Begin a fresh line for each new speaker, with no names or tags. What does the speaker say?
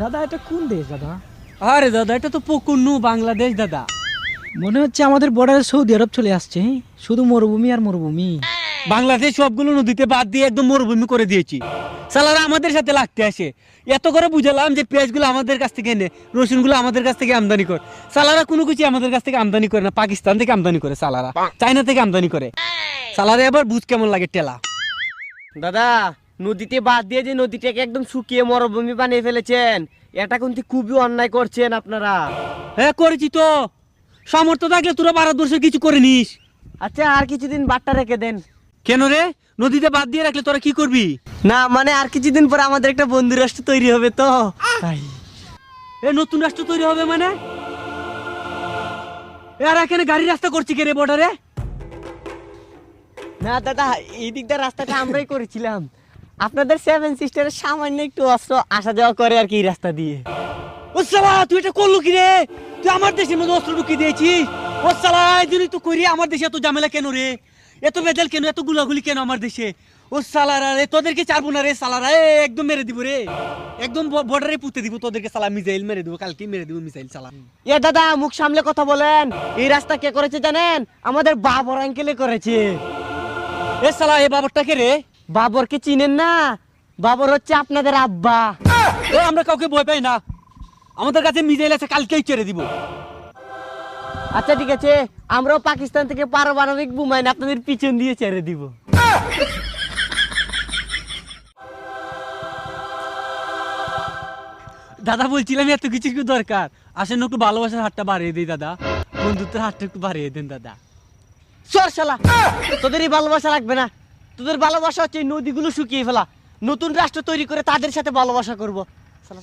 দাদা এটা কোন দেশ দাদা?
আরে দাদা এটা তো পকুন্নু বাংলাদেশ দাদা।
মনে হচ্ছে আমাদের বর্ডারে সৌদি আরব চলে আসছে। শুধু মরুভূমি আর মরুভূমি।
বাংলাদেশ সবগুলো নদীতে বাদ দিয়ে একদম মরুভূমি করে দিয়েছি। সালারা আমাদের সাথে লাগতে আসে। এত করে বুঝালাম যে পেঁয়াজগুলো আমাদের কাছ থেকে এনে, রসুনগুলো আমাদের কাছ থেকে আমদানি কর। সালারা কোনো কিছু আমাদের কাছ থেকে আমদানি করে না, পাকিস্তান থেকে আমদানি করে সালারা, চায়না থেকে আমদানি করে। সালারা এবার বুঝ কেমন লাগে টেলা।
দাদা নদীতে বাদ দিয়ে যে নদীটাকে একদম শুকিয়ে মরুভূমি বানিয়ে ফেলেছেন, এটা কিন্তু খুবই অন্যায় করছেন আপনারা।
হ্যাঁ করেছি তো, সামর্থ্য থাকলে তোরা ভারতবর্ষে কিছু করে নিস।
আচ্ছা আর কিছুদিন বাদটা রেখে দেন।
কেন রে, নদীতে বাদ দিয়ে রাখলে তোরা কি করবি?
না মানে আর কিছুদিন পরে আমাদের একটা বন্ধু রাষ্ট্র তৈরি হবে তো তাই।
এ নতুন রাষ্ট্র তৈরি হবে মানে? আর এখানে গাড়ি রাস্তা করছি কে রে বর্ডারে?
না দাদা এই দিকটা রাস্তাটা আমরাই করেছিলাম। আপনাদের সেভেন সিস্টারের সামান্য একটু অস্ত্র আসা যাওয়া করে আর কি এই রাস্তা দিয়ে।
ও সালা তুই এটা করলো কি রে? তুই আমার দেশের মধ্যে অস্ত্র ঢুকিয়ে দিয়েছিস। ও সালা এই জন্যই তো করি আমার দেশে এত ঝামেলা কেন রে, এত বেজাল কেন, এত গুলাগুলি কেন আমার দেশে? ও সালারা রে তোদেরকে ছাড়বো না রে সালারা, একদম মেরে দিব রে, একদম বর্ডারে পুঁতে দিব তোদেরকে সালা, মিসাইল মেরে দিব, কালকে মেরে দিব মিসাইল সালা।
এ দাদা মুখ সামলে কথা বলেন। এই রাস্তা কে করেছে জানেন? আমাদের বাবর আঙ্কেলে করেছে।
এ সালা এ বাবরটাকে রে?
বাবরকে চিনেন না? বাবর হচ্ছে আপনাদের আব্বা।
ও আমরা কাউকে ভয় পাই না, আমাদের কাছে মিসাইল আছে, কালকেই ছেড়ে দিব।
আচ্ছা ঠিক আছে, আমরাও পাকিস্তান থেকে পারমাণবিক বোমা এনে আপনাদের পিছন দিয়ে ছেড়ে দিব।
দাদা বলছিলাম এত কিছু কি দরকার, আসেন একটু ভালোবাসার হাতটা বাড়িয়ে দিই দাদা, বন্ধুত্বের হাতটা একটু বাড়িয়ে দেন দাদা।
সর শালা, তোদের এই ভালোবাসা লাগবে না। তোদের ভালোবাসা হচ্ছে এই নদীগুলো শুকিয়ে ফেলা, নতুন রাষ্ট্র তৈরি করে তাদের সাথে ভালোবাসা করবো। শালা